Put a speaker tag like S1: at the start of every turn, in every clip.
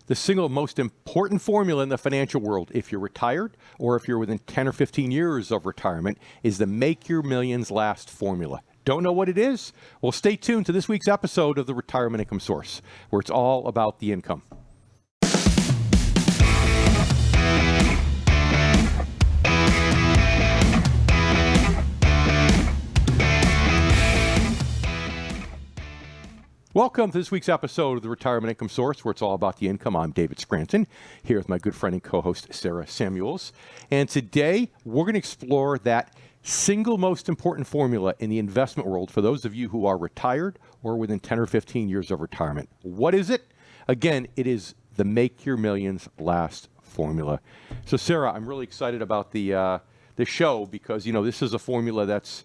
S1: The single most important formula in the financial world, if you're retired or if you're within 10 or 15 years of retirement, is the Make Your Millions Last formula. Don't know what it is? Well, stay tuned to this week's episode of the Retirement Income Source, where it's all about the income. Welcome to this week's episode of the Retirement Income Source, where it's all about the income. I'm David Scranton, here with my good friend and co-host, Sarah Samuels. And today, we're going to explore that single most important formula in the investment world for those of you who are retired or within 10 or 15 years of retirement. What is it? Again, it is the Make Your Millions Last formula. So, Sarah, I'm really excited about the show because, you know, this is a formula that's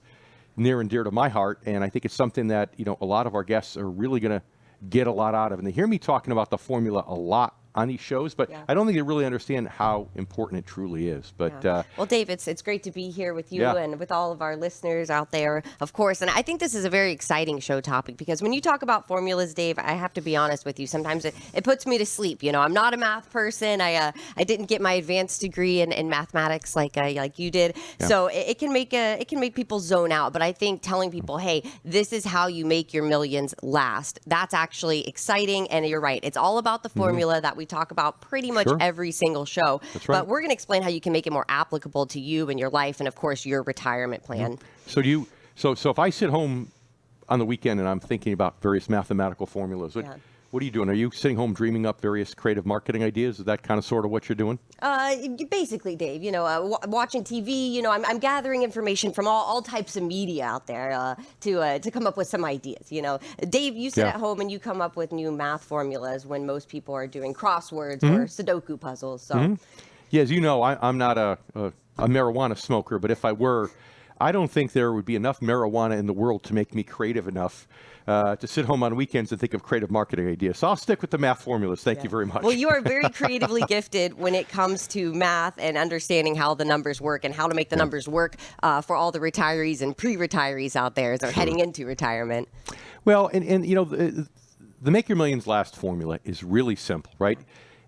S1: near and dear to my heart, and I think it's something that, you know, a lot of our guests are really going to get a lot out of. And they hear me talking about the formula a lot on these shows, but I don't think they really understand how important it truly is. But
S2: well, Dave, it's great to be here with you and with all of our listeners out there, of course. And I think this is a very exciting show topic because when you talk about formulas, Dave, I have to be honest with you. Sometimes it puts me to sleep. You know, I'm not a math person. I didn't get my advanced degree in mathematics like you did. Yeah. So it can make people zone out. But I think telling people, hey, this is how you make your millions last. That's actually exciting. And you're right. It's all about the formula that we talk about pretty much every single show.
S1: That's right.
S2: But we're going to explain how you can make it more applicable to you and your life and, of course, your retirement plan.
S1: So so if I sit home on the weekend and I'm thinking about various mathematical formulas, what are you doing? Are you sitting home dreaming up various creative marketing ideas? Is that kind of sort of what you're doing?
S2: Basically, Dave, you know, watching TV, you know, I'm gathering information from all types of media out there to come up with some ideas, you know. Dave, you sit at home and you come up with new math formulas when most people are doing crosswords or Sudoku puzzles. So,
S1: yeah, as you know, I'm not a marijuana smoker, but if I were, I don't think there would be enough marijuana in the world to make me creative enough to sit home on weekends and think of creative marketing ideas. So I'll stick with the math formulas. Thank you very much.
S2: Well, you are very creatively gifted when it comes to math and understanding how the numbers work and how to make the numbers work for all the retirees and pre-retirees out there as they're heading into retirement.
S1: Well, and you know, the Make Your Millions Last formula is really simple, right?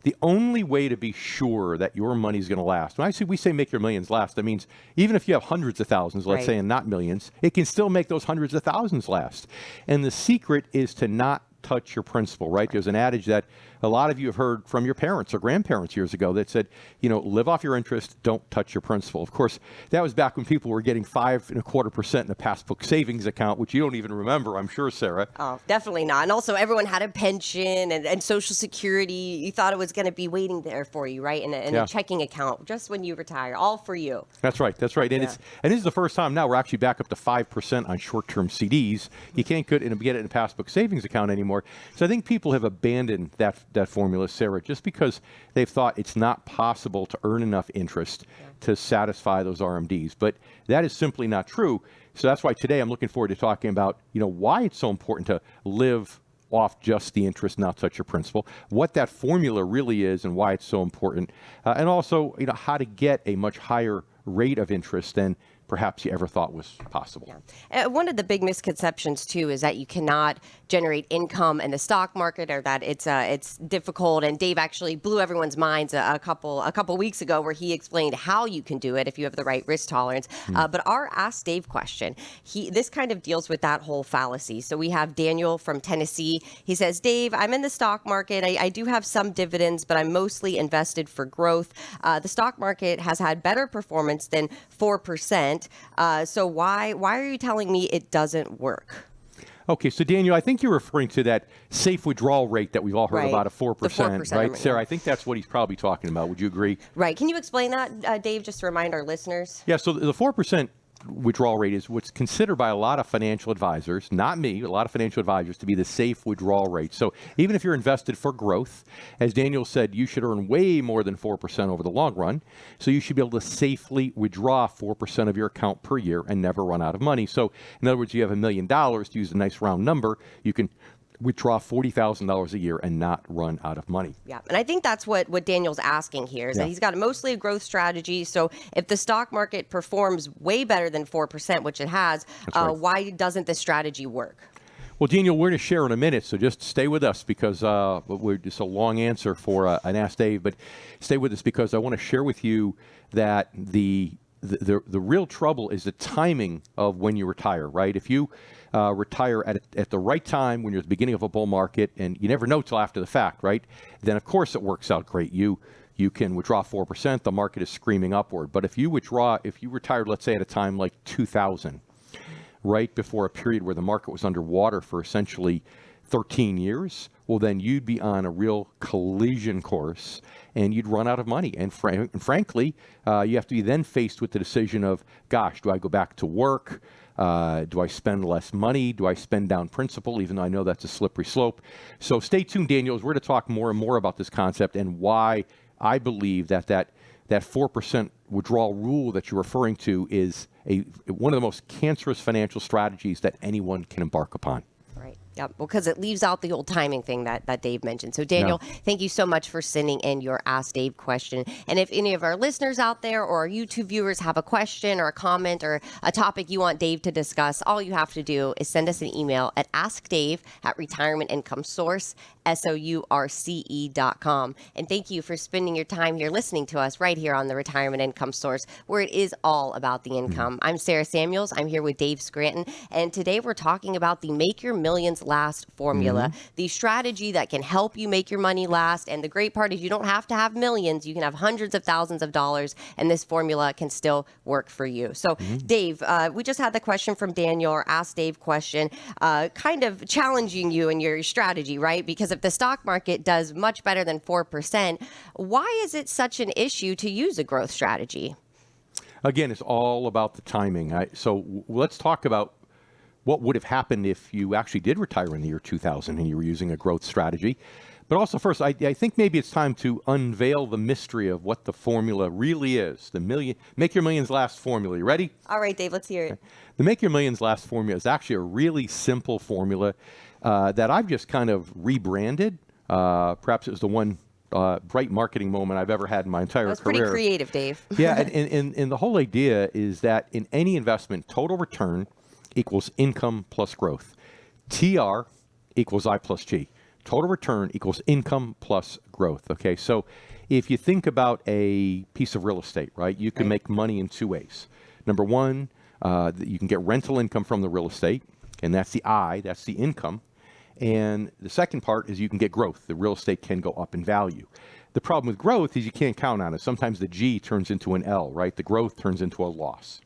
S1: The only way to be sure that your money is going to last, when we say make your millions last, that means even if you have hundreds of thousands, let's say, and not millions, it can still make those hundreds of thousands last. And the secret is to not touch your principal, right? There's an adage that a lot of you have heard from your parents or grandparents years ago that said, you know, live off your interest, don't touch your principal. Of course, that was back when people were getting 5.25% in a passbook savings account, which you don't even remember, I'm sure, Sarah.
S2: Oh, definitely not. And also everyone had a pension and Social Security. You thought it was going to be waiting there for you, right? In a checking account just when you retire, all for you.
S1: That's right. That's right. And this is the first time now we're actually back up to 5% on short-term CDs. You can't get it in a passbook savings account anymore. So I think people have abandoned that formula, Sarah, just because they've thought it's not possible to earn enough interest to satisfy those RMDs. But that is simply not true. So that's why today I'm looking forward to talking about, you know, why it's so important to live off just the interest, not touch your principal, what that formula really is and why it's so important, and also, you know, how to get a much higher rate of interest than perhaps you ever thought was possible.
S2: One of the big misconceptions too is that you cannot generate income in the stock market, or that it's difficult. And Dave actually blew everyone's minds a couple weeks ago, where he explained how you can do it if you have the right risk tolerance. But our Ask Dave question, this kind of deals with that whole fallacy. So we have Daniel from Tennessee. He says, Dave, I'm in the stock market. I do have some dividends, but I'm mostly invested for growth. The stock market has had better performance than 4%. So why are you telling me it doesn't work?
S1: Okay, so Daniel, I think you're referring to that safe withdrawal rate that we've all heard about, of 4%,
S2: the 4%,
S1: right? Sarah, I think that's what he's probably talking about. Would you agree?
S2: Right. Can you explain that, Dave, just to remind our listeners?
S1: Yeah, so the 4% withdrawal rate is what's considered by a lot of financial advisors, not me, a lot of financial advisors, to be the safe withdrawal rate. So even if you're invested for growth, as Daniel said, you should earn way more than 4% over the long run. So you should be able to safely withdraw 4% of your account per year and never run out of money. So in other words, you have $1 million, to use a nice round number, you can withdraw $40,000 a year and not run out of money.
S2: Yeah, and I think that's what Daniel's asking here, is that he's got mostly a growth strategy. So if the stock market performs way better than 4%, which it has, why doesn't this strategy work?
S1: Well, Daniel, we're going to share in a minute, so just stay with us because we're just a long answer for an Ask Dave, but stay with us because I want to share with you that the real trouble is the timing of when you retire, right? If you retire at the right time when you're at the beginning of a bull market, and you never know till after the fact, right? Then of course it works out great. You can withdraw 4%, the market is screaming upward. But if you retired, let's say at a time like 2000, right before a period where the market was underwater for essentially 13 years, well, then you'd be on a real collision course and you'd run out of money. And frankly, you have to be then faced with the decision of, gosh, do I go back to work? Do I spend less money? Do I spend down principal, even though I know that's a slippery slope? So stay tuned, Daniel, as we're going to talk more and more about this concept and why I believe that 4% withdrawal rule that you're referring to is one of the most cancerous financial strategies that anyone can embark upon.
S2: Right. Yep. Well, because it leaves out the old timing thing that Dave mentioned. So, Daniel, thank you so much for sending in your Ask Dave question. And if any of our listeners out there or our YouTube viewers have a question or a comment or a topic you want Dave to discuss, all you have to do is send us an email at askdave@retirementincomesource.com. And thank you for spending your time here listening to us right here on the Retirement Income Source, where it is all about the income. I'm Sarah Samuels. I'm here with Dave Scranton. And today we're talking about the Make Your Millions Last formula, the strategy that can help you make your money last. And the great part is you don't have to have millions. You can have hundreds of thousands of dollars, and this formula can still work for you. So, Dave, we just had the question from Daniel, or Ask Dave question, kind of challenging you in your strategy, right? Because if the stock market does much better than 4%, why is it such an issue to use a growth strategy?
S1: Again, it's all about the timing. So let's talk about what would have happened if you actually did retire in the year 2000 and you were using a growth strategy. But also first, I think maybe it's time to unveil the mystery of what the formula really is. The Make Your Millions Last formula. You ready?
S2: All right, Dave, let's hear it.
S1: The Make Your Millions Last formula is actually a really simple formula that I've just kind of rebranded. Perhaps it was the one bright marketing moment I've ever had in my entire career.
S2: That was pretty creative, Dave.
S1: Yeah, and the whole idea is that in any investment, total return equals income plus growth. TR equals I plus G. Total return equals income plus growth. Okay, so if you think about a piece of real estate, right, you can make money in two ways. Number one, you can get rental income from the real estate, and that's the I, that's the income. And the second part is you can get growth. The real estate can go up in value. The problem with growth is you can't count on it. Sometimes the G turns into an L, right? The growth turns into a loss.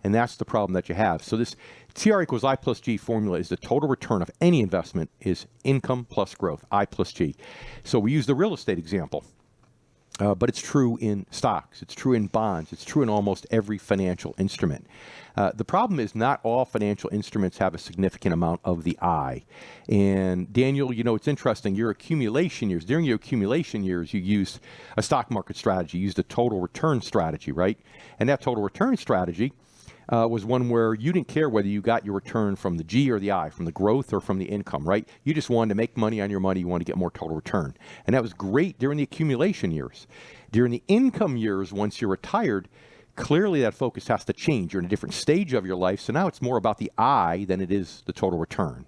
S1: And that's the problem that you have. So this TR equals I plus G formula is the total return of any investment is income plus growth, I plus G. So we use the real estate example, but it's true in stocks. It's true in bonds. It's true in almost every financial instrument. The problem is not all financial instruments have a significant amount of the I. And Daniel, you know, it's interesting. Your accumulation years, during your accumulation years, you used a stock market strategy. You used a total return strategy, right? And that total return strategy was one where you didn't care whether you got your return from the G or the I, from the growth or from the income, right? You just wanted to make money on your money. You wanted to get more total return. And that was great during the accumulation years. During the income years, once you're retired, clearly that focus has to change. You're in a different stage of your life. So now it's more about the I than it is the total return.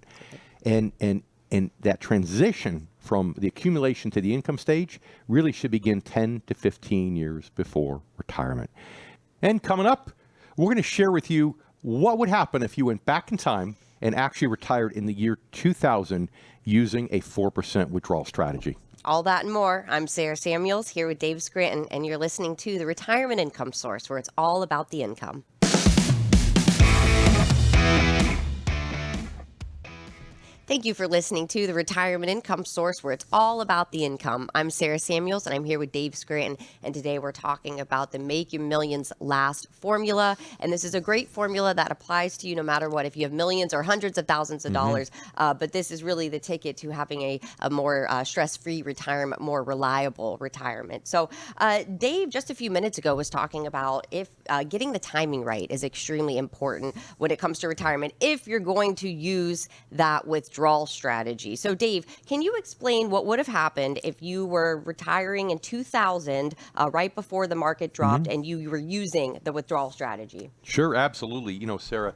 S1: And that transition from the accumulation to the income stage really should begin 10 to 15 years before retirement. And coming up, we're going to share with you what would happen if you went back in time and actually retired in the year 2000 using a 4% withdrawal strategy.
S2: All that and more. I'm Sarah Samuels here with Dave Scranton, and you're listening to the Retirement Income Source, where it's all about the income. Thank you for listening to the Retirement Income Source, where it's all about the income. I'm Sarah Samuels, and I'm here with Dave Scranton, and today we're talking about the Make Your Millions Last formula. And this is a great formula that applies to you no matter what, if you have millions or hundreds of thousands of dollars. But this is really the ticket to having a more stress-free retirement, more reliable retirement. So Dave, just a few minutes ago, was talking about if getting the timing right is extremely important when it comes to retirement, if you're going to use that withdrawal strategy. So Dave, can you explain what would have happened if you were retiring in 2000, right before the market dropped, and you were using the withdrawal strategy?
S1: Sure, absolutely. You know, Sarah,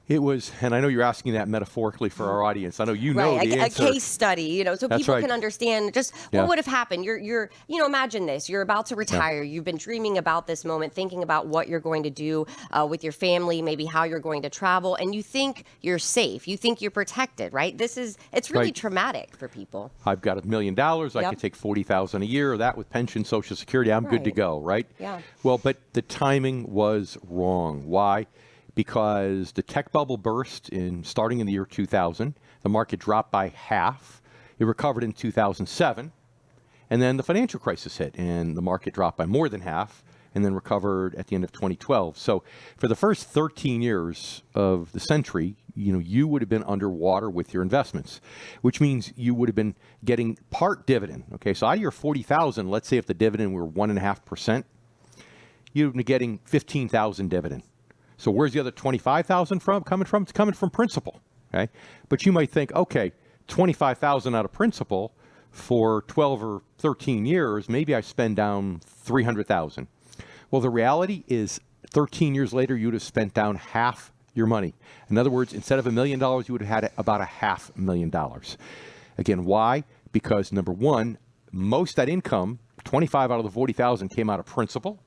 S1: It was, and I know you're asking that metaphorically for our audience. I know you know
S2: Right,
S1: the
S2: a
S1: answer.
S2: case study, so
S1: That's
S2: people
S1: right.
S2: can understand just
S1: Yeah.
S2: what would have happened. Imagine this: you're about to retire. You've been dreaming about this moment, thinking about what you're going to do with your family, maybe how you're going to travel, and you think you're safe. You think you're protected, right? It's really
S1: Right.
S2: traumatic for people.
S1: I've got $1 million. I
S2: Yep.
S1: could take $40,000 a year. That with pension, Social Security, I'm good to
S2: Right.
S1: go, right?
S2: Yeah.
S1: Well, but the timing was wrong. Why? Because the tech bubble burst starting in the year 2000. The market dropped by half. It recovered in 2007, and then the financial crisis hit, and the market dropped by more than half, and then recovered at the end of 2012. So, for the first 13 years of the century, you would have been underwater with your investments, which means you would have been getting part dividend. Okay, so out of your 40,000, let's say if the dividend were 1.5%, you'd be getting 15,000 dividend. So where's the other 25,000 coming from? It's coming from principal. Okay, but you might think, okay, 25,000 out of principal for 12 or 13 years, maybe I spend down 300,000. Well, the reality is 13 years later, you'd have spent down half your money. In other words, instead of $1 million, you would have had about $500,000. Again, why? Because number one, most of that income, 25 out of the 40,000 came out of principal.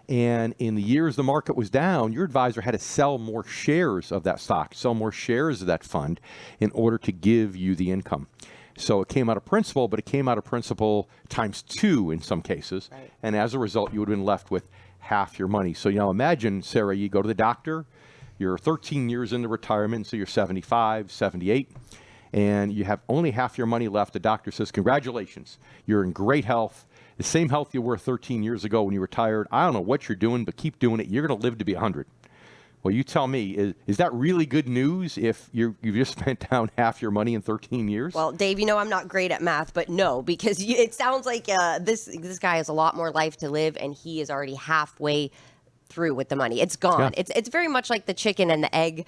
S1: And in the years the market was down, your advisor had to sell more shares of that stock, sell more shares of that fund in order to give you the income. So it came out of principal, but it came out of principal times 2 in some cases.
S2: Right.
S1: And as a result, you would have been left with half your money. So imagine, Sarah, you go to the doctor, you're 13 years into retirement, so you're 75, 78, and you have only half your money left. The doctor says, congratulations, you're in great health. The same health you were 13 years ago when you retired. I don't know what you're doing, but keep doing it. You're going to live to be 100. Well, you tell me, is that really good news if you've just spent down half your money in 13 years?
S2: Well, Dave, I'm not great at math, but no, because it sounds like this guy has a lot more life to live, and he is already halfway through with the money. It's gone.
S1: Yeah.
S2: It's very much like the chicken and the egg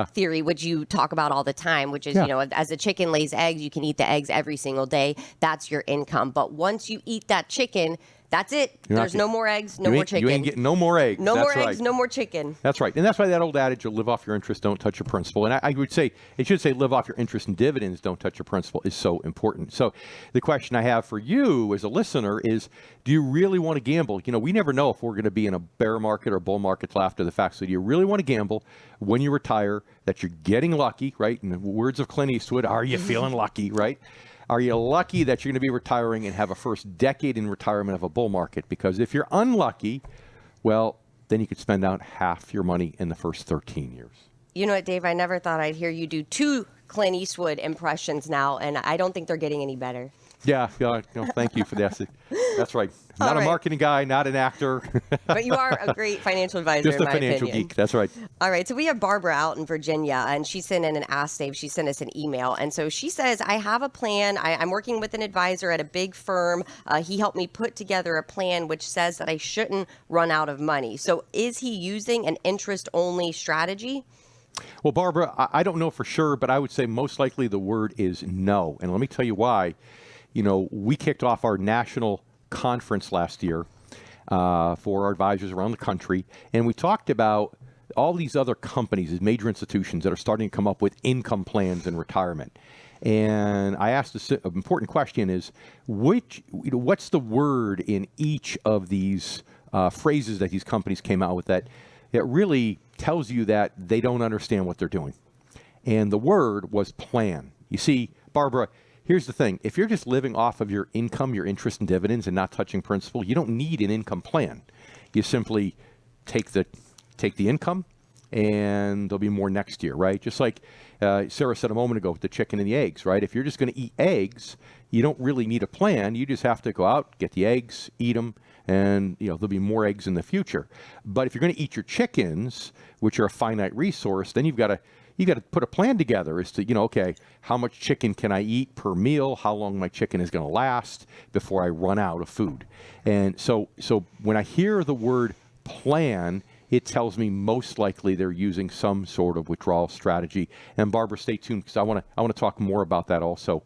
S2: theory, which you talk about all the time, which is, as a chicken lays eggs, you can eat the eggs every single day. That's your income. But once you eat that chicken, that's it. There's no more eggs, no more chicken.
S1: You ain't getting no more eggs.
S2: No
S1: That's
S2: more
S1: right.
S2: eggs, no more chicken.
S1: That's right. And that's why that old adage, you'll live off your interest, don't touch your principal. And I would say, it should say live off your interest and dividends, don't touch your principal, is so important. So the question I have for you as a listener is, do you really want to gamble? We never know if we're going to be in a bear market or bull market till after the fact. So do you really want to gamble when you retire that you're getting lucky, right? In the words of Clint Eastwood, are you feeling lucky, right? Are you lucky that you're going to be retiring and have a first decade in retirement of a bull market? Because if you're unlucky, well, then you could spend out half your money in the first 13 years.
S2: You know what, Dave? I never thought I'd hear you do 2 Clint Eastwood impressions now, and I don't think they're getting any better.
S1: Yeah, thank you for that. That's right. Not a marketing guy, not an actor.
S2: But you are a great financial advisor,
S1: Just a financial geek. That's right.
S2: All right. So we have Barbara out in Virginia, and she sent in and asked Dave. She sent us an email. And so she says, I have a plan. I'm working with an advisor at a big firm. He helped me put together a plan which says that I shouldn't run out of money. So is he using an interest-only strategy?
S1: Well, Barbara, I don't know for sure, but I would say most likely the word is no. And let me tell you why. We kicked off our national conference last year for our advisors around the country, and we talked about all these other companies, these major institutions that are starting to come up with income plans in retirement. And I asked an important question is, what's the word in each of these phrases that these companies came out with that really tells you that they don't understand what they're doing? And the word was plan. You see, Barbara, here's the thing. If you're just living off of your income, your interest and dividends, and not touching principal, you don't need an income plan. You simply take the income, and there'll be more next year, right? Just like Sarah said a moment ago with the chicken and the eggs, right? If you're just going to eat eggs, you don't really need a plan. You just have to go out, get the eggs, eat them, and there'll be more eggs in the future. But if you're going to eat your chickens, which are a finite resource, then you've got to put a plan together as to, okay, how much chicken can I eat per meal? How long my chicken is going to last before I run out of food? And so when I hear the word plan, it tells me most likely they're using some sort of withdrawal strategy. And Barbara, stay tuned because I want to talk more about that also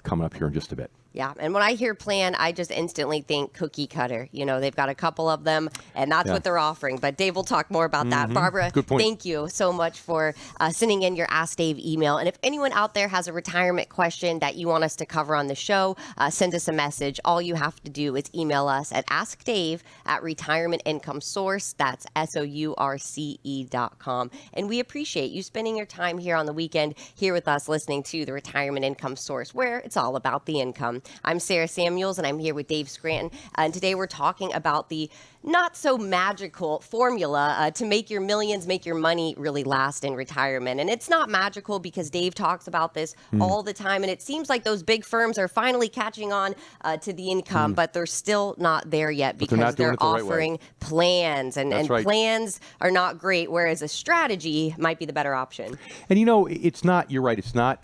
S1: coming up here in just a bit.
S2: Yeah, and when I hear plan, I just instantly think cookie cutter. You know, they've got a couple of them, and that's what they're offering. But Dave will talk more about that. Barbara,
S1: Good point.
S2: thank you so much for sending in your Ask Dave email. And if anyone out there has a retirement question that you want us to cover on the show, send us a message. All you have to do is email us at askdave@retirementincomesource. That's SOURCE.com. And we appreciate you spending your time here on the weekend here with us listening to the Retirement Income Source, where it's all about the income. I'm Sarah Samuels, and I'm here with Dave Scranton. And today we're talking about the not so magical formula to make your millions, make your money really last in retirement. And it's not magical because Dave talks about this all the time. And it seems like those big firms are finally catching on to the income, but they're still not there yet because they're offering plans. And plans are not great, whereas a strategy might be the better option.
S1: And you know, it's not, you're right, it's not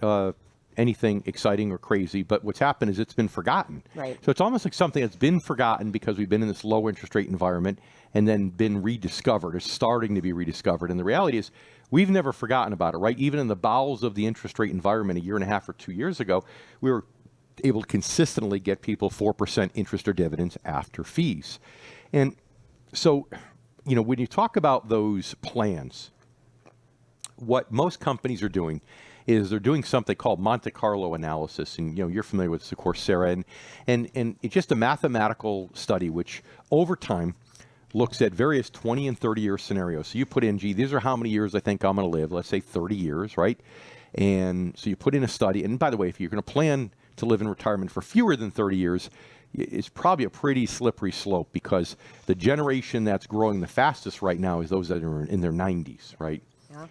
S1: anything exciting or crazy, but what's happened is it's been forgotten.
S2: Right.
S1: So it's almost like something that's been forgotten because we've been in this low interest rate environment and then been rediscovered or starting to be rediscovered. And the reality is we've never forgotten about it, right? Even in the bowels of the interest rate environment a year and a half or 2 years ago, we were able to consistently get people 4% interest or dividends after fees. And so, you know, when you talk about those plans, what most companies are doing is they're doing something called Monte Carlo analysis. And, you know, you're familiar with this, of course, Sarah. And it's just a mathematical study which over time looks at various 20 and 30-year scenarios. So you put in, gee, these are how many years I think I'm going to live. Let's say 30 years, right? And so you put in a study. And by the way, if you're going to plan to live in retirement for fewer than 30 years, it's probably a pretty slippery slope because the generation that's growing the fastest right now is those that are in their 90s, right?
S2: Yeah.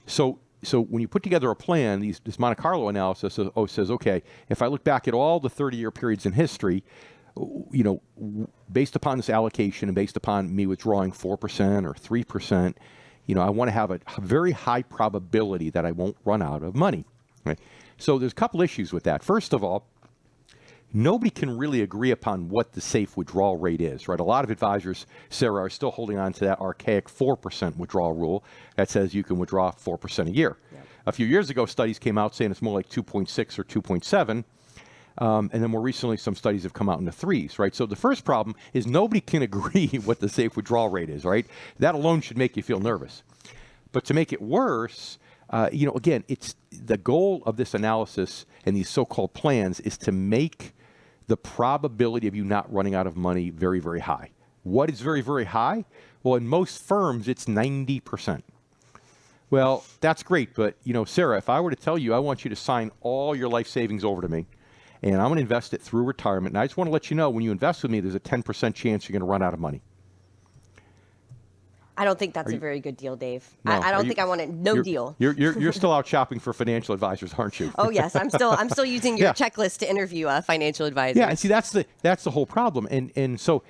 S1: So when you put together a plan, this Monte Carlo analysis says, okay, if I look back at all the 30-year periods in history, you know, based upon this allocation and based upon me withdrawing 4% or 3%, you know, I want to have a very high probability that I won't run out of money. Right? So there's a couple issues with that. First of all, nobody can really agree upon what the safe withdrawal rate is, right? A lot of advisors, Sarah, are still holding on to that archaic 4% withdrawal rule that says you can withdraw 4% a year. Yep. A few years ago, studies came out saying it's more like 2.6 or 2.7. And then more recently, some studies have come out in the threes, right? So the first problem is nobody can agree what the safe withdrawal rate is, right? That alone should make you feel nervous. But to make it worse, you know, again, it's the goal of this analysis and these so-called plans is to make the probability of you not running out of money very, very high. What is very, very high? Well, in most firms, it's 90%. Well, that's great, but, you know, Sarah, if I were to tell you I want you to sign all your life savings over to me, and I'm going to invest it through retirement, and I just want to let you know when you invest with me, there's a 10% chance you're going to run out of money.
S2: I don't think that's a very good deal, Dave.
S1: No,
S2: I don't think I want it. No deal.
S1: You're still out shopping for financial advisors, aren't you?
S2: Oh yes, I'm still using your checklist to interview a financial advisor.
S1: Yeah, and see that's the whole problem. And so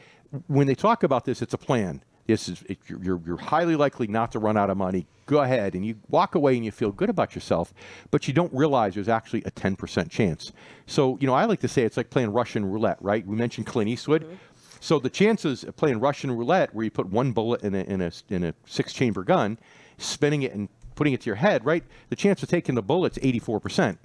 S1: when they talk about this, it's a plan. You're highly likely not to run out of money. Go ahead and you walk away and you feel good about yourself, but you don't realize there's actually a 10% chance. So you know, I like to say it's like playing Russian roulette, right? We mentioned Clint Eastwood. Mm-hmm. So the chances of playing Russian roulette, where you put one bullet in a 6-chamber gun, spinning it and putting it to your head, right? The chance of taking the bullet's 84%.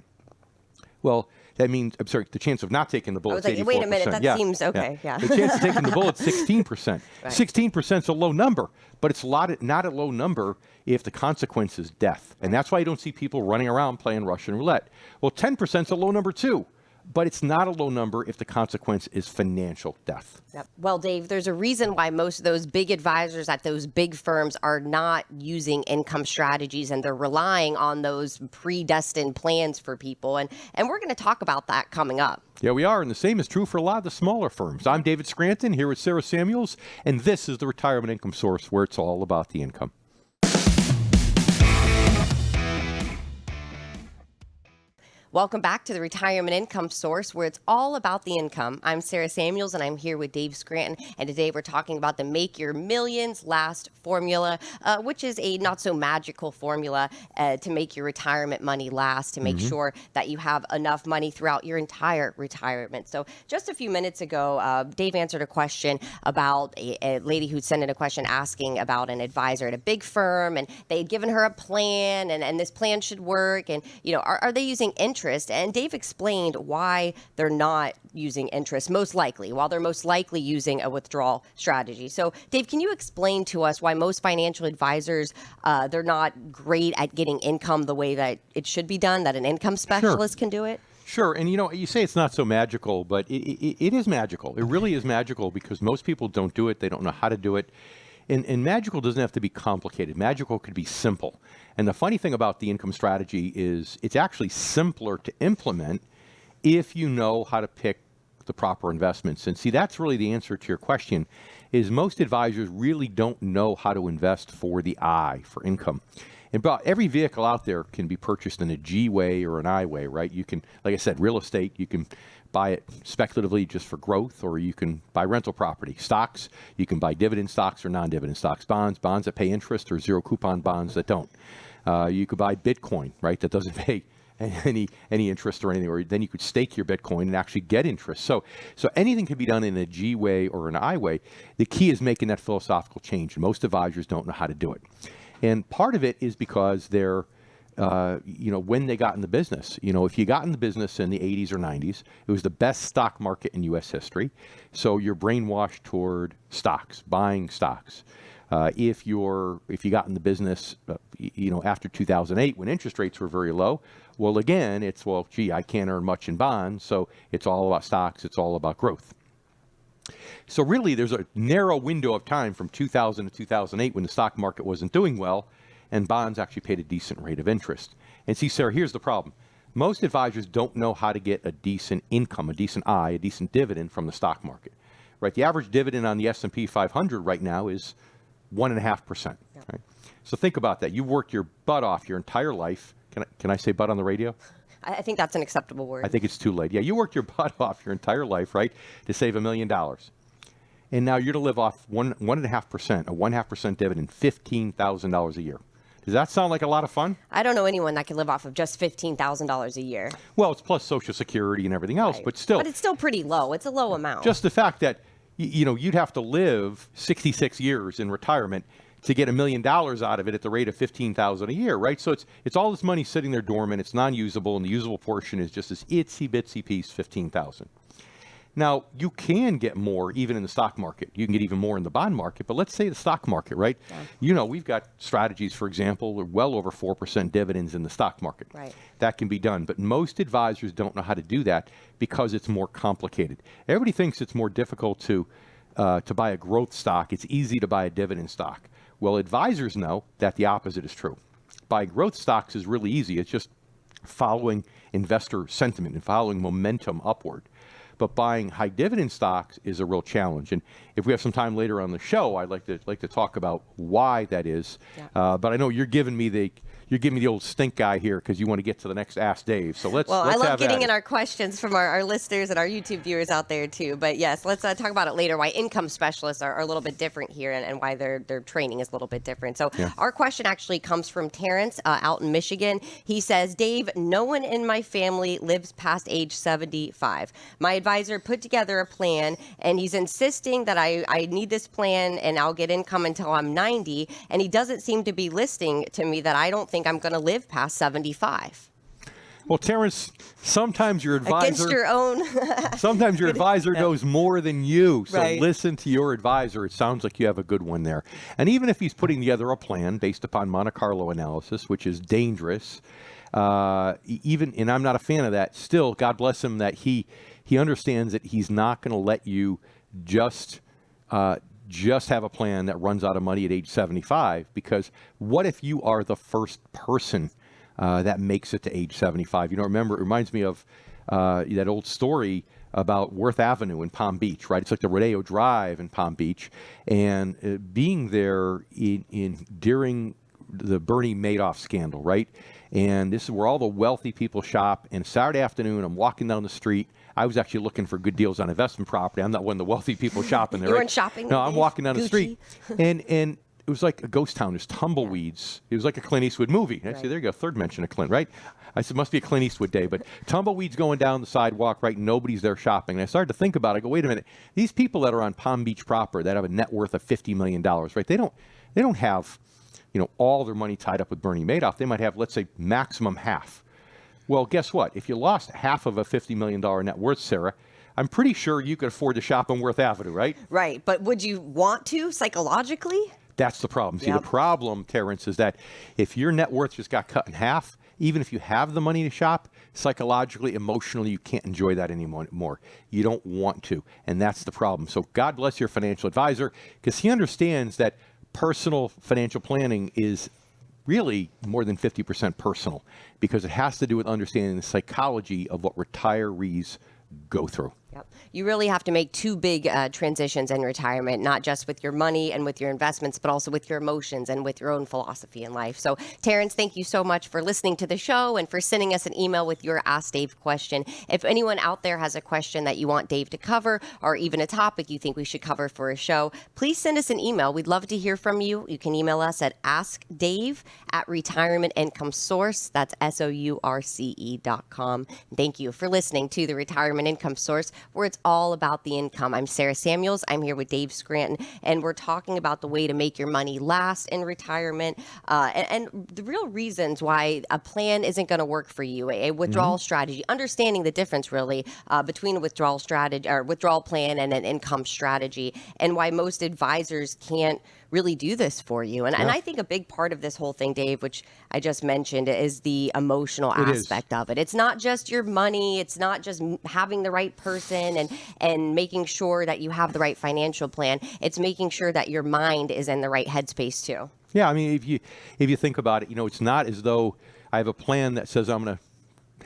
S1: Well, that means, I'm sorry, the chance of not taking the bullet's 84%.
S2: I was like, wait a minute, that seems okay. Yeah.
S1: The chance of taking the bullet's 16%. Right. 16% is a low number, but it's not a low number if the consequence is death. And that's why you don't see people running around playing Russian roulette. Well, 10% is a low number too. But it's not a low number if the consequence is financial death.
S2: Yep. Well, Dave, there's a reason why most of those big advisors at those big firms are not using income strategies and they're relying on those predestined plans for people. And we're going to talk about that coming up.
S1: Yeah, we are. And the same is true for a lot of the smaller firms. I'm David Scranton here with Sarah Samuels, and this is the Retirement Income Source, where it's all about the income.
S2: Welcome back to the Retirement Income Source, where it's all about the income. I'm Sarah Samuels, and I'm here with Dave Scranton. And today we're talking about the Make Your Millions Last formula, which is a not-so-magical formula to make your retirement money last, to make sure that you have enough money throughout your entire retirement. So just a few minutes ago, Dave answered a question about a lady who sent in a question asking about an advisor at a big firm, and they had given her a plan, and this plan should work. And, you know, are they using interest interest. And Dave explained why they're not using interest, most likely, while they're most likely using a withdrawal strategy. So, Dave, can you explain to us why most financial advisors, they're not great at getting income the way that it should be done, that an income specialist can do it?
S1: Sure, and you say it's not so magical, but it is magical. It really is magical because most people don't do it. They don't know how to do it. And magical doesn't have to be complicated. Magical could be simple. And the funny thing about the income strategy is it's actually simpler to implement if you know how to pick the proper investments. And see, that's really the answer to your question, is most advisors really don't know how to invest for the I, for income. And about every vehicle out there can be purchased in a G way or an I way, right? You can, like I said, real estate, you can buy it speculatively just for growth, or you can buy rental property. Stocks, you can buy dividend stocks or non-dividend stocks. Bonds that pay interest, or zero coupon bonds that don't. You could buy Bitcoin, right, that doesn't pay any interest or anything, or then you could stake your Bitcoin and actually get interest. So anything can be done in a G way or an I way. The key is making that philosophical change, and most advisors don't know how to do it. And part of it is because they're, when they got in the business. If you got in the business in the 80s or 90s, it was the best stock market in U.S. history. So you're brainwashed toward stocks, buying stocks. If you got in the business, after 2008 when interest rates were very low, well, again, it's, I can't earn much in bonds, so it's all about stocks, it's all about growth. So really, there's a narrow window of time from 2000 to 2008 when the stock market wasn't doing well, and bonds actually paid a decent rate of interest. And see, Sarah, here's the problem. Most advisors don't know how to get a decent income, a decent I, a decent dividend from the stock market. Right? The average dividend on the S&P 500 right now is 1.5%. Yeah. Right? So think about that. You've worked your butt off your entire life. Can I say butt on the radio?
S2: I think that's an acceptable word.
S1: I think it's too late. Yeah, you worked your butt off your entire life, right, to save $1 million. And now you're to live off 1.5%, a 1.5% dividend, $15,000 a year. Does that sound like a lot of fun?
S2: I don't know anyone that can live off of just $15,000 a year.
S1: Well, it's plus Social Security and everything else, right. But still.
S2: But it's still pretty low. It's a low amount.
S1: Just the fact that, you'd have to live 66 years in retirement to get $1 million out of it at the rate of $15,000 a year, right? So it's all this money sitting there dormant. It's non-usable, and the usable portion is just this itsy bitsy piece, $15,000. Now, you can get more even in the stock market. You can get even more in the bond market, but let's say the stock market, right? Yeah. We've got strategies, for example, well over 4% dividends in the stock market.
S2: Right.
S1: That can be done, but most advisors don't know how to do that because it's more complicated. Everybody thinks it's more difficult to buy a growth stock. It's easy to buy a dividend stock. Well, advisors know that the opposite is true. Buying growth stocks is really easy. It's just following investor sentiment and following momentum upward. But buying high dividend stocks is a real challenge. And if we have some time later on the show, I'd like to talk about why that is. Yeah. But I know you're giving me the old stink guy here because you want to get to the next Ask Dave. So let's
S2: I love getting in our questions from our listeners and our YouTube viewers out there too. But yes, let's talk about it later, why income specialists are a little bit different here and why their training is a little bit different. So Our question actually comes from Terrence out in Michigan. He says, Dave, no one in my family lives past age 75. My advisor put together a plan and he's insisting that I need this plan and I'll get income until I'm 90. And he doesn't seem to be listening to me that I don't think I'm going to live past 75.
S1: Well, Terrence, sometimes your advisor
S2: against your own
S1: sometimes your advisor knows more than you. So
S2: right.
S1: Listen to your advisor. It sounds like you have a good one there. And even if he's putting together a plan based upon Monte Carlo analysis, which is dangerous, and I'm not a fan of that, still, God bless him that he understands that he's not going to let you just have a plan that runs out of money at age 75, because what if you are the first person that makes it to age 75? Remember, it reminds me of that old story about Worth Avenue in Palm Beach, right? It's like the Rodeo Drive in Palm Beach, and being there during the Bernie Madoff scandal, right? And this is where all the wealthy people shop. And Saturday afternoon, I'm walking down the street. I was actually looking for good deals on investment property. I'm not one of the wealthy people shopping there.
S2: You weren't shopping?
S1: No, I'm walking down
S2: Gucci?
S1: the street. And it was like a ghost town. There's tumbleweeds. It was like a Clint Eastwood movie. I said, there you go, third mention of Clint, right? I said, must be a Clint Eastwood day. But tumbleweeds going down the sidewalk, right? Nobody's there shopping. And I started to think about it. I go, wait a minute. These people that are on Palm Beach proper, that have a net worth of $50 million, right? They don't have all their money tied up with Bernie Madoff. They might have, let's say, maximum half. Well, guess what? If you lost half of a $50 million net worth, Sarah, I'm pretty sure you could afford to shop on Worth Avenue, right?
S2: Right. But would you want to psychologically?
S1: That's the problem. See,
S2: Yep.
S1: the problem, Terrence, is that if your net worth just got cut in half, even if you have the money to shop, psychologically, emotionally, you can't enjoy that anymore. You don't want to. And that's the problem. So God bless your financial advisor, because he understands that personal financial planning is really more than 50% personal, because it has to do with understanding the psychology of what retirees go through.
S2: Yep. You really have to make two big transitions in retirement, not just with your money and with your investments, but also with your emotions and with your own philosophy in life. So, Terrence, thank you so much for listening to the show and for sending us an email with your Ask Dave question. If anyone out there has a question that you want Dave to cover, or even a topic you think we should cover for a show, please send us an email. We'd love to hear from you. You can email us at askdave@retirementincomesource. That's SOURCE.com. Thank you for listening to the Retirement Income Source, where it's all about the income. I'm Sarah Samuels. I'm here with Dave Scranton, and we're talking about the way to make your money last in retirement, and the real reasons why a plan isn't going to work for you, a withdrawal strategy, understanding the difference really between a withdrawal strategy or withdrawal plan and an income strategy, and why most advisors can't really do this for you. And I think a big part of this whole thing, Dave, which I just mentioned, is the emotional aspect of it. It's not just your money. It's not just having the right person and making sure that you have the right financial plan. It's making sure that your mind is in the right headspace too.
S1: Yeah, I mean, if you think about it, it's not as though I have a plan that says I'm going to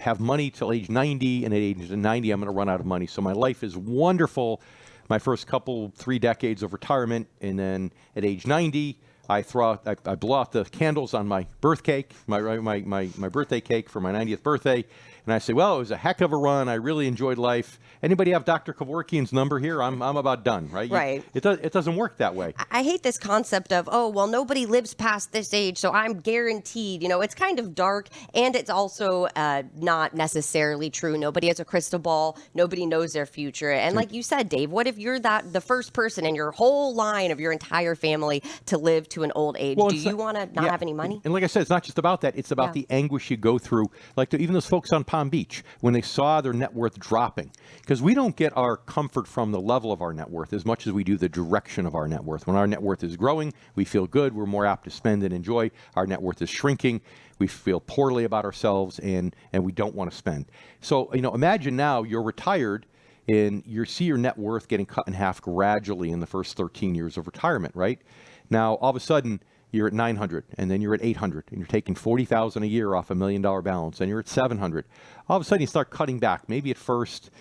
S1: have money till age 90, and at age 90 I'm going to run out of money. So my life is wonderful. My first 3 decades of retirement, and then at age 90, I blow out the candles on my birth cake, my birthday cake for my 90th birthday, and I say, well, it was a heck of a run. I really enjoyed life. Anybody have Dr. Kevorkian's number here? I'm about done, right?
S2: Right.
S1: It doesn't work that way.
S2: I hate this concept of, oh, well, nobody lives past this age, so I'm guaranteed. It's kind of dark, and it's also not necessarily true. Nobody has a crystal ball. Nobody knows their future. And like you said, Dave, what if you're the first person in your whole line of your entire family to live to an old age?
S1: Well,
S2: do you want to not have any money?
S1: And like I said, it's not just about that. It's about the anguish you go through. Like even those folks on Palm Beach, when they saw their net worth dropping. Because we don't get our comfort from the level of our net worth as much as we do the direction of our net worth. When our net worth is growing, we feel good. We're more apt to spend and enjoy. Our net worth is shrinking. We feel poorly about ourselves, and we don't want to spend. So, imagine now you're retired and you see your net worth getting cut in half gradually in the first 13 years of retirement, right? Now, all of a sudden, you're at 900, and then you're at 800, and you're taking $40,000 a year off $1 million balance, and you're at 700. All of a sudden, you start cutting back. Maybe at first,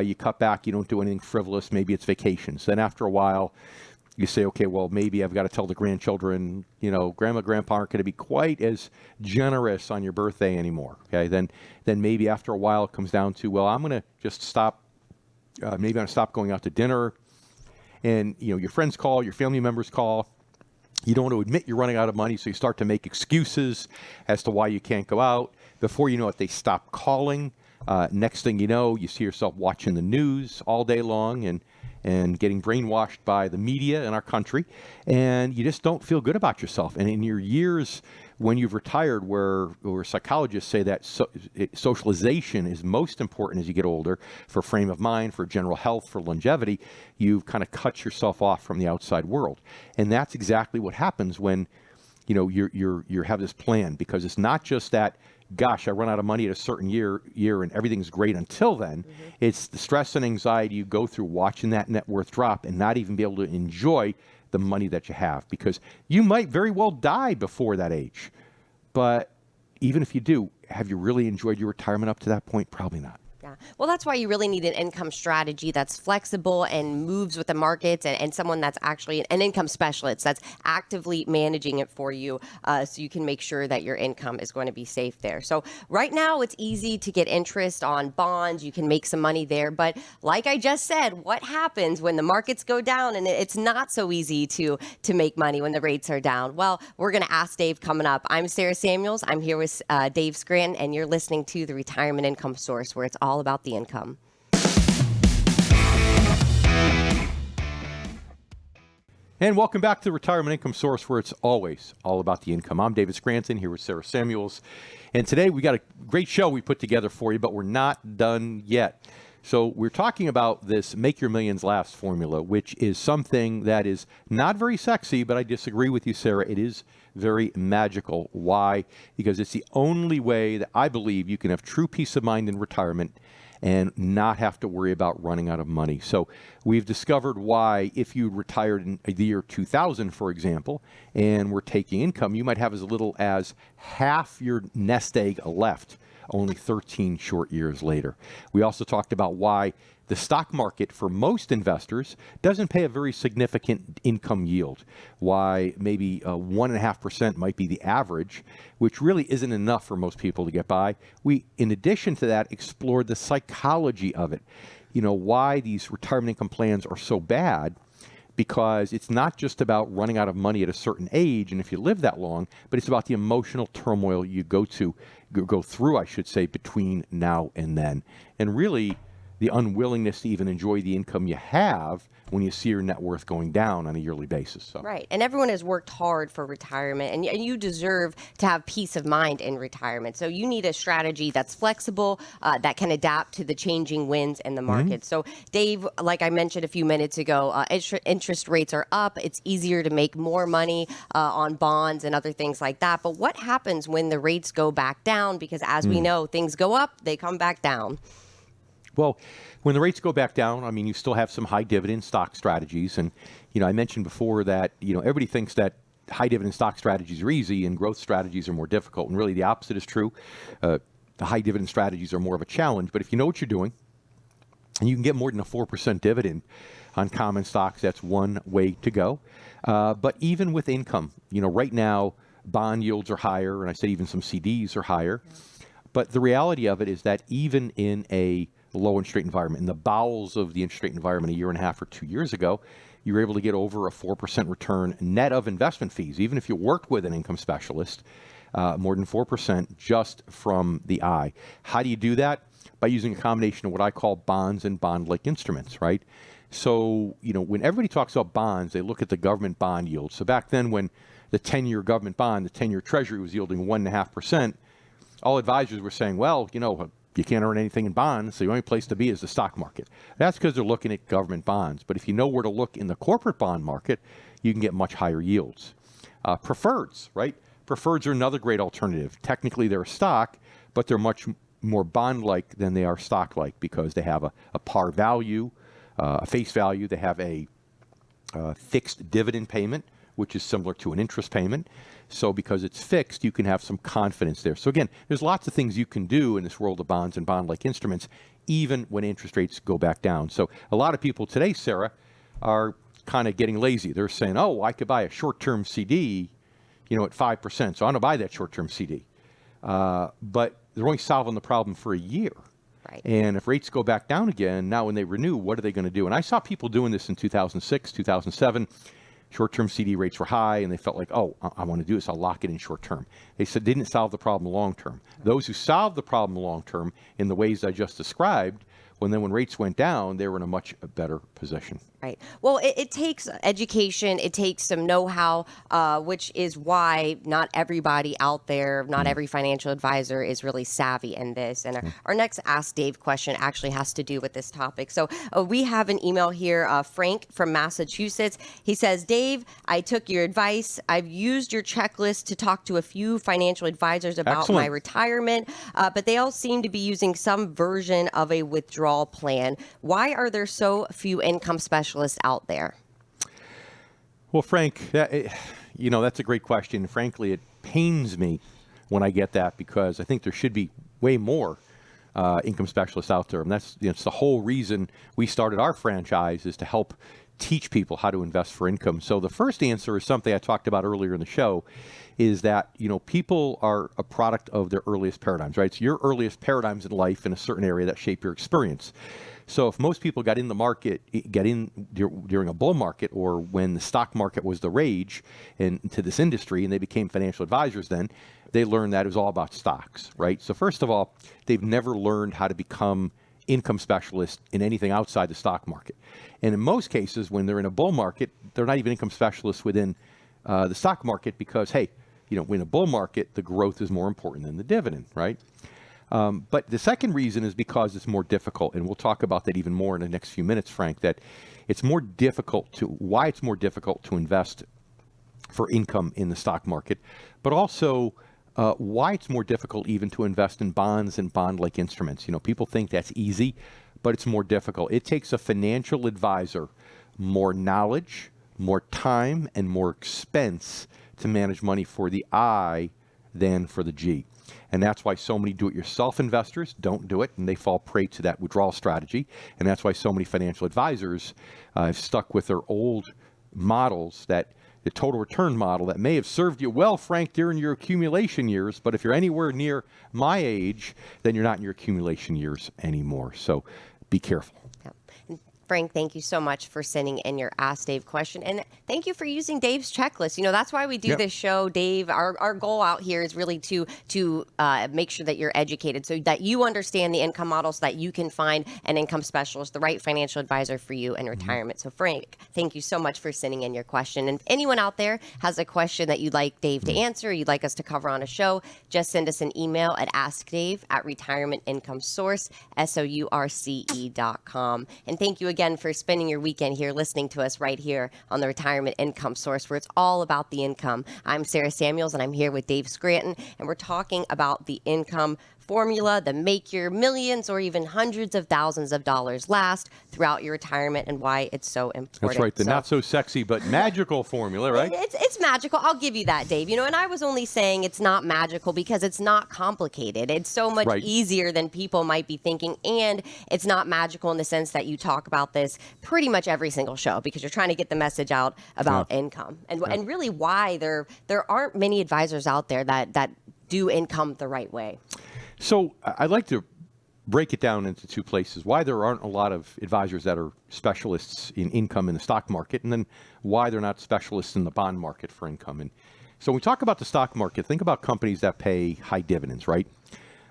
S1: you cut back, you don't do anything frivolous, maybe it's vacations. Then after a while, you say, okay, well, maybe I've got to tell the grandchildren, Grandma, Grandpa aren't going to be quite as generous on your birthday anymore, okay? Then maybe after a while, it comes down to, well, I'm going to just stop, maybe I'm going to stop going out to dinner, and, your friends call, your family members call. You don't want to admit you're running out of money, so you start to make excuses as to why you can't go out. Before you know it, they stop calling. Next thing you know, you see yourself watching the news all day long and getting brainwashed by the media in our country, and you just don't feel good about yourself. And in your years when you've retired, where psychologists say that socialization is most important as you get older for frame of mind, for general health, for longevity, you've kind of cut yourself off from the outside world. And that's exactly what happens when you have this plan, because it's not just that, gosh, I run out of money at a certain year and everything's great until then. It's the stress and anxiety you go through watching that net worth drop and not even be able to enjoy the money that you have, because you might very well die before that age. But even if you do, have you really enjoyed your retirement up to that point? Probably not.
S2: Yeah. Well, that's why you really need an income strategy that's flexible and moves with the markets, and someone that's actually an income specialist that's actively managing it for you, so you can make sure that your income is going to be safe there. So right now it's easy to get interest on bonds. You can make some money there. But like I just said, what happens when the markets go down and it's not so easy to make money when the rates are down? Well, we're going to ask Dave coming up. I'm Sarah Samuels. I'm here with Dave Scranton, and you're listening to the Retirement Income Source, where it's all about the income.
S1: And welcome back to the Retirement Income Source, where it's always all about the income. I'm David Scranton here with Sarah Samuels. And today we got a great show we put together for you, but we're not done yet. So we're talking about this Make Your Millions Last formula, which is something that is not very sexy, but I disagree with you, Sarah. It is very magical. Why? Because it's the only way that I believe you can have true peace of mind in retirement and not have to worry about running out of money. So we've discovered why if you retired in the year 2000, for example, and were taking income, you might have as little as half your nest egg left only 13 short years later. We also talked about why the stock market for most investors doesn't pay a very significant income yield, why maybe 1.5% might be the average, which really isn't enough for most people to get by. We, in addition to that, explored the psychology of it. You know, why these retirement income plans are so bad, because it's not just about running out of money at a certain age and if you live that long, but it's about the emotional turmoil you go through, I should say, between now and then. And really, the unwillingness to even enjoy the income you have when you see your net worth going down on a yearly basis. So.
S2: Right. And everyone has worked hard for retirement, and you deserve to have peace of mind in retirement. So you need a strategy that's flexible, that can adapt to the changing winds in the market. So, Dave, like I mentioned a few minutes ago, interest rates are up. It's easier to make more money on bonds and other things like that. But what happens when the rates go back down? Because as we know, things go up, they come back down.
S1: Well, when the rates go back down, I mean, you still have some high dividend stock strategies. And, you know, I mentioned before that, you know, everybody thinks that high dividend stock strategies are easy and growth strategies are more difficult. And really the opposite is true. The high dividend strategies are more of a challenge. But if you know what you're doing and you can get more than a 4% dividend on common stocks, that's one way to go. But even with income, you know, right now, bond yields are higher. And I said even some CDs are higher. But the reality of it is that even in a low interest rate environment, in the bowels of the interest rate environment a year and a half or 2 years ago, you were able to get over a 4% return net of investment fees, even if you worked with an income specialist, more than 4% just from the eye. How do you do that? By using a combination of what I call bonds and bond-like instruments, right? So, you know, when everybody talks about bonds, they look at the government bond yield. So back then when the 10-year government bond, the 10-year treasury was yielding 1.5%, all advisors were saying, well, you know, you can't earn anything in bonds, so the only place to be is the stock market. That's because they're looking at government bonds. But if you know where to look in the corporate bond market, you can get much higher yields. Preferreds, right? Preferreds are another great alternative. Technically, they're a stock, but they're much more bond-like than they are stock-like because they have a par value, a face value. They have a fixed dividend payment, which is similar to an interest payment. So because it's fixed, you can have some confidence there. So again, there's lots of things you can do in this world of bonds and bond-like instruments, even when interest rates go back down. So a lot of people today, Sarah, are kind of getting lazy. They're saying, oh, I could buy a short-term CD, you know, at 5%. So I'm going to buy that short-term CD. But they're only solving the problem for a year.
S2: Right.
S1: And if rates go back down again, now when they renew, what are they going to do? And I saw people doing this in 2006, 2007. Short-term CD rates were high, and they felt like, oh, I want to do this. I'll lock it in short-term. They said they didn't solve the problem long-term. Those who solved the problem long-term in the ways I just described, when rates went down, they were in a much better position.
S2: Right. Well, it takes education. It takes some know-how, which is why not everybody out there, not every financial advisor is really savvy in this. And our next Ask Dave question actually has to do with this topic. So we have an email here, Frank from Massachusetts. He says, Dave, I took your advice. I've used your checklist to talk to a few financial advisors about my retirement, but they all seem to be using some version of a withdrawal plan. Why are there so few income specialists out there?
S1: Well, Frank, that's a great question. Frankly, it pains me when I get that because I think there should be way more income specialists out there. And that's the whole reason we started our franchise, is to help teach people how to invest for income. So the first answer is something I talked about earlier in the show, is that, people are a product of their earliest paradigms, right? So your earliest paradigms in life in a certain area that shape your experience. So if most people got in the market, during a bull market or when the stock market was the rage into this industry and they became financial advisors, then they learned that it was all about stocks, right? So first of all, they've never learned how to become income specialist in anything outside the stock market. And in most cases, when they're in a bull market, they're not even income specialists within the stock market because, hey, in a bull market, the growth is more important than the dividend, right? But the second reason is because it's more difficult, and we'll talk about that even more in the next few minutes, Frank, that it's more difficult why it's more difficult to invest for income in the stock market, but also why it's more difficult even to invest in bonds and bond-like instruments. People think that's easy, but it's more difficult. It takes a financial advisor more knowledge, more time, and more expense to manage money for the I than for the G. And that's why so many do-it-yourself investors don't do it, and they fall prey to that withdrawal strategy. And that's why so many financial advisors have stuck with their old models, the total return model that may have served you well, Frank, during your accumulation years. But if you're anywhere near my age, then you're not in your accumulation years anymore. So be careful.
S2: Yep. Frank, thank you so much for sending in your Ask Dave question. And thank you for using Dave's checklist. That's why we do this show, Dave. Our goal out here is really to make sure that you're educated so that you understand the income model so that you can find an income specialist, the right financial advisor for you in retirement. So Frank, thank you so much for sending in your question. And if anyone out there has a question that you'd like Dave to answer, you'd like us to cover on a show, just send us an email at askdave@retirementincomesource.com. And thank you again for spending your weekend here listening to us right here on the Retirement Income Source, where it's all about the income. I'm Sarah Samuels, and I'm here with Dave Scranton, and we're talking about the income formula, the make your millions or even hundreds of thousands of dollars last throughout your retirement and why it's so important.
S1: That's right. The not so sexy but magical formula, right?
S2: It's magical. I'll give you that, Dave. And I was only saying it's not magical because it's not complicated. It's so much easier than people might be thinking. And it's not magical in the sense that you talk about this pretty much every single show because you're trying to get the message out about income and really why there aren't many advisors out there that do income the right way.
S1: So I'd like to break it down into two places. Why there aren't a lot of advisors that are specialists in income in the stock market, and then why they're not specialists in the bond market for income. And so when we talk about the stock market, think about companies that pay high dividends, right?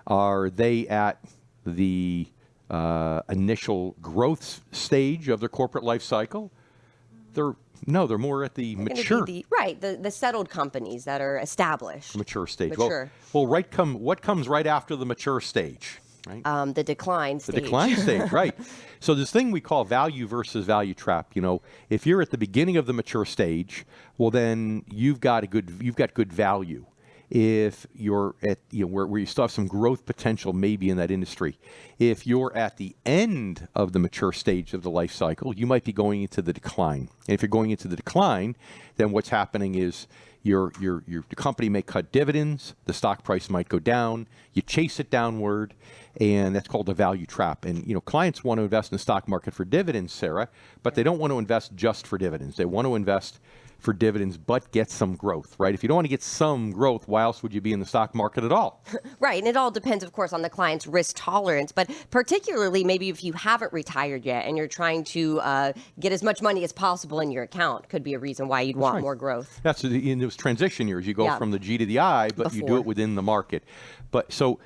S1: Are they at the initial growth stage of their corporate life cycle? They're more at the mature.
S2: The settled companies that are established.
S1: Mature stage.
S2: Mature.
S1: Well, what comes right after the mature stage? Right?
S2: The decline stage.
S1: The decline stage, right. So this thing we call value versus value trap, if you're at the beginning of the mature stage, well, then you've got good value. If you're at where you still have some growth potential maybe in that industry. If you're at the end of the mature stage of the life cycle, you might be going into the decline. And if you're going into the decline, then what's happening is your company may cut dividends, the stock price might go down, you chase it downward, and that's called a value trap. And clients want to invest in the stock market for dividends, Sarah, but they don't want to invest just for dividends. They want to invest for dividends, but get some growth, right? If you don't want to get some growth, why else would you be in the stock market at all?
S2: Right, and it all depends, of course, on the client's risk tolerance, but particularly maybe if you haven't retired yet and you're trying to get as much money as possible in your account, could be a reason why you'd want more growth.
S1: That's in those transition years. You go from the G to the I, but you do it within the market. But so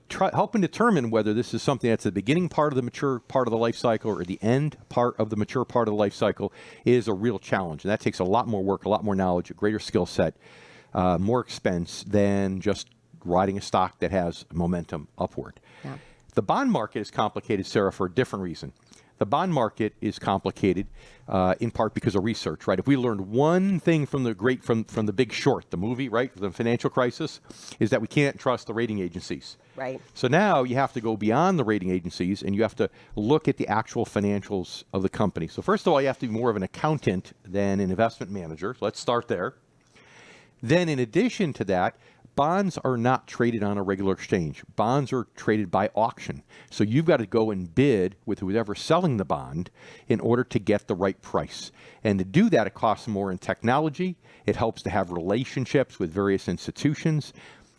S1: helping determine whether this is something that's the beginning part of the mature part of the life cycle or the end part of the mature part of the life cycle is a real challenge. And that takes a lot more work, a lot more knowledge, a greater skill set, more expense than just riding a stock that has momentum upward. Yeah. The bond market is complicated, Sarah, for a different reason. The bond market is complicated in part because of research, right? If we learned one thing from the Big Short, the movie, right, the financial crisis, is that we can't trust the rating agencies.
S2: Right.
S1: So now you have to go beyond the rating agencies and you have to look at the actual financials of the company. So first of all, you have to be more of an accountant than an investment manager. So let's start there. Then in addition to that, bonds are not traded on a regular exchange. Bonds are traded by auction. So you've got to go and bid with whoever's selling the bond in order to get the right price. And to do that, it costs more in technology. It helps to have relationships with various institutions.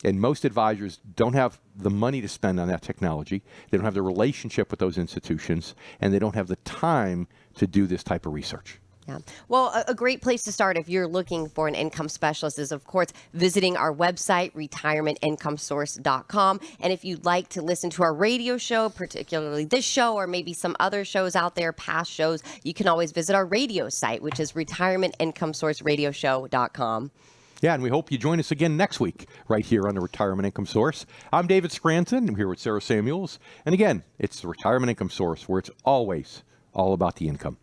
S1: And most advisors don't have the money to spend on that technology. They don't have the relationship with those institutions. And they don't have the time to do this type of research.
S2: Yeah. Well, a great place to start if you're looking for an income specialist is, of course, visiting our website, retirementincomesource.com. And if you'd like to listen to our radio show, particularly this show or maybe some other shows out there, past shows, you can always visit our radio site, which is retirementincomesourceradioshow.com.
S1: Yeah, and we hope you join us again next week right here on the Retirement Income Source. I'm David Scranton. I'm here with Sarah Samuels. And again, it's the Retirement Income Source where it's always all about the income.